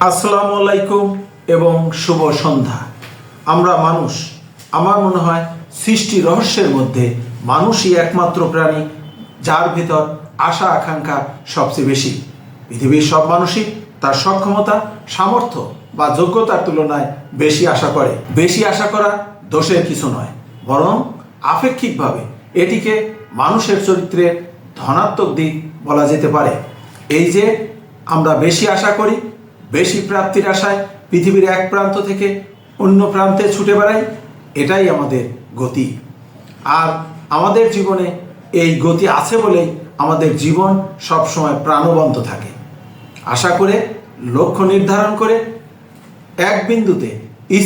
আসসালামু আলাইকুম এবং শুভ সন্ধ্যা। আমরা মানুষ, আমার মনে হয় সৃষ্টি রহস্যের মধ্যে মানুষই একমাত্র প্রাণী যার ভিতর আশা আকাঙ্ক্ষা সবচেয়ে বেশি। পৃথিবীর সব মানুষই তার সক্ষমতা, সামর্থ্য বা যোগ্যতার তুলনায় বেশি আশা করে। বেশি আশা করা দোষের কিছু নয়, বরং আপেক্ষিকভাবে এটিকে মানুষের চরিত্রের ধনাত্মক দিক বলা যেতে পারে। এই যে আমরা বেশি আশা করি, বেশি প্রাপ্তির আশায় পৃথিবীর এক প্রান্ত থেকে অন্য প্রান্তে ছুটে বেড়াই, এটাই আমাদের গতি। আর আমাদের জীবনে এই গতি আছে বলেই আমাদের জীবন সবসময় প্রাণবন্ত থাকে। আশা করে, লক্ষ্য নির্ধারণ করে এক বিন্দুতে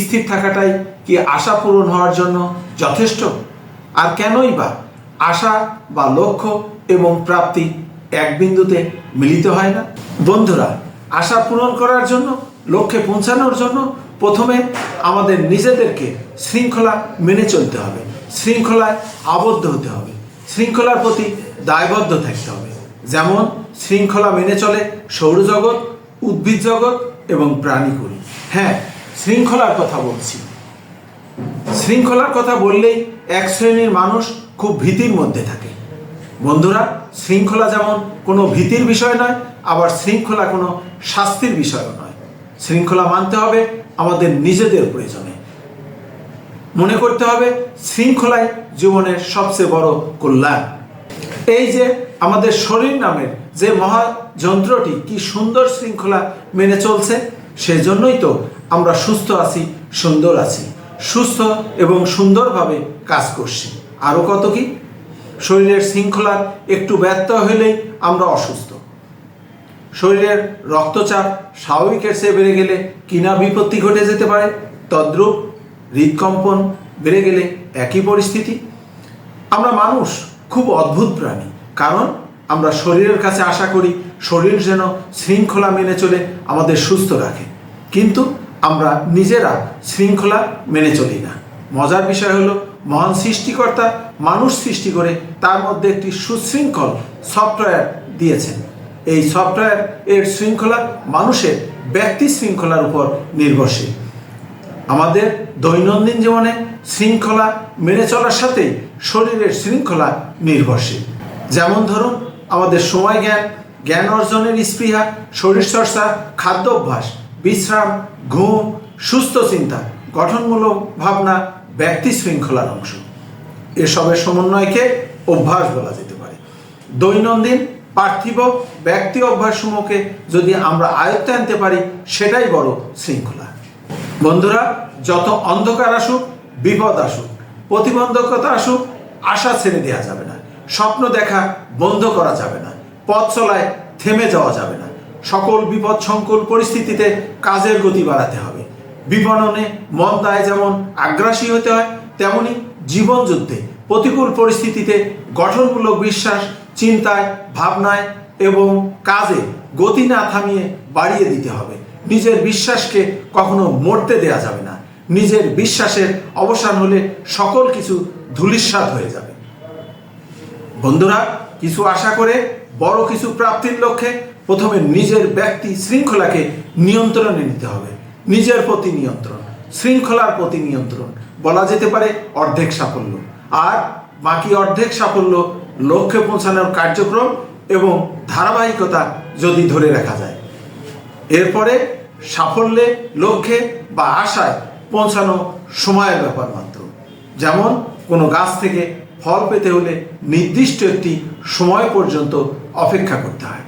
স্থির থাকাটাই কি আশা পূরণ হওয়ার জন্য যথেষ্ট? আর কেনই বা আশা বা লক্ষ্য এবং প্রাপ্তি এক বিন্দুতে মিলিত হয় না? বন্ধুরা, আশা পূরণ করার জন্য, লক্ষ্যে পৌঁছানোর জন্য প্রথমে আমাদের নিজেদেরকে শৃঙ্খলা মেনে চলতে হবে, শৃঙ্খলায় আবদ্ধ হতে হবে, শৃঙ্খলার প্রতি দায়বদ্ধ থাকতে হবে। যেমন শৃঙ্খলা মেনে চলে সৌরজগৎ, উদ্ভিদ জগৎ এবং প্রাণীকুল। হ্যাঁ, শৃঙ্খলার কথা বলছি। শৃঙ্খলার কথা বললেই এক শ্রেণীর মানুষ খুব ভীতির মধ্যে থাকে। বন্ধুরা, শৃঙ্খলা যেমন কোনো ভীতির বিষয় নয়, আবার শৃঙ্খলা কোনো শাস্তির বিষয়ও নয়। শৃঙ্খলা মানতে হবে আমাদের নিজেদের প্রয়োজনে। মনে করতে হবে শৃঙ্খলাই জীবনের সবচেয়ে বড় কল্যাণ। এই যে আমাদের শরীর নামের যে মহাযন্ত্রটি কি সুন্দর শৃঙ্খলা মেনে চলছে, সেজন্যই তো আমরা সুস্থ আছি, সুন্দর আছি, সুস্থ এবং সুন্দরভাবে কাজ করছি। আরও কত কি, শরীরের শৃঙ্খলার একটু ব্যত্যয় হলেই আমরা অসুস্থ। শরীরের রক্তচাপ স্বাভাবিকের চেয়ে বেড়ে গেলে কিনা বিপত্তি ঘটে যেতে পারে, তদ্রূপ হৃদকম্পন বেড়ে গেলে একই পরিস্থিতি। আমরা মানুষ খুব অদ্ভুত প্রাণী, কারণ আমরা শরীরের কাছে আশা করি শরীর যেন শৃঙ্খলা মেনে চলে আমাদের সুস্থ রাখে, কিন্তু আমরা নিজেরা শৃঙ্খলা মেনে চলি না। মজার বিষয় হলো, মহান সৃষ্টিকর্তা মানুষ সৃষ্টি করে তার মধ্যে একটি সুশৃঙ্খল সফটওয়্যার দিয়েছেন। এই সফটওয়্যার এর শৃঙ্খলা মানুষের ব্যক্তি শৃঙ্খলার উপর নির্ভরশীল। আমাদের দৈনন্দিন জীবনে শৃঙ্খলা মেনে চলার সাথেই শরীরের শৃঙ্খলা নির্ভরশীল। যেমন ধরুন, আমাদের সময় জ্ঞান অর্জনের স্পৃহা, শরীরচর্চা, খাদ্যাভ্যাস, বিশ্রাম, ঘুম, সুস্থ চিন্তা, গঠনমূলক ভাবনা ব্যক্তি শৃঙ্খলার অংশ। এসবের সমন্বয়কে অভ্যাস বলা যেতে পারে। দৈনন্দিন পার্থিব ব্যক্তি অভ্যাসসমূহকে যদি আমরা আয়ত্তে আনতে পারি, সেটাই বড় শৃঙ্খলা। বন্ধুরা, যত অন্ধকার আসুক, বিপদ আসুক, প্রতিবন্ধকতা আসুক, আশা ছেড়ে দেওয়া যাবে না, স্বপ্ন দেখা বন্ধ করা যাবে না, পথ চলায় থেমে যাওয়া যাবে না। সকল বিপদ সংকুল পরিস্থিতিতে কাজের গতি বাড়াতে হবে। বিপণনে মন্দায় যেমন আগ্রাসী হতে হয়, তেমনি জীবন যুদ্ধে প্রতিকূল পরিস্থিতিতে গঠনমূলক বিশ্বাস, চিন্তায়, ভাবনায় এবং কাজে গতি না থামিয়ে বাড়িয়ে দিতে হবে। নিজের বিশ্বাসকে কখনো মরতে দেয়া যাবে না। নিজের বিশ্বাসের অবসান হলে সকল কিছু ধূলিসাৎ হয়ে যাবে। বন্ধুরা, কিছু আশা করে বড় কিছু প্রাপ্তির লক্ষ্যে প্রথমে নিজের ব্যক্তি শৃঙ্খলাকে নিয়ন্ত্রণে নিতে হবে। নিজের প্রতি নিয়ন্ত্রণ, শৃঙ্খলার প্রতি নিয়ন্ত্রণ বলা যেতে পারে অর্ধেক সাফল্য। আর বাকি অর্ধেক সাফল্য লক্ষ্যে পৌঁছানোর কার্যক্রম এবং ধারাবাহিকতা যদি ধরে রাখা যায়। এরপরে সাফল্যে, লক্ষ্যে বা আশায় পৌঁছানো সময়ের ব্যাপার মাত্র। যেমন কোনো গাছ থেকে ফল পেতে হলে নির্দিষ্ট একটি সময় পর্যন্ত অপেক্ষা করতে হয়।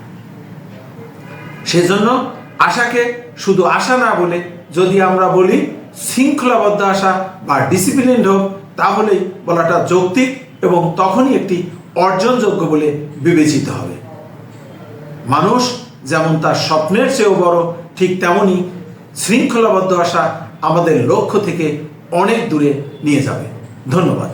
সেজন্য আশাকে শুধু আশা না বলে যদি আমরা বলি শৃঙ্খলাবদ্ধ আশা বা ডিসিপ্লিনড হোক, তাহলেই বলাটা যৌক্তিক এবং তখনই একটি অর্জনযোগ্য বলে বিবেচিত হবে। মানুষ যেমন তার স্বপ্নের চেয়েও বড়, ঠিক তেমনই শৃঙ্খলাবদ্ধ আশা আমাদের লক্ষ্য থেকে অনেক দূরে নিয়ে যাবে। ধন্যবাদ।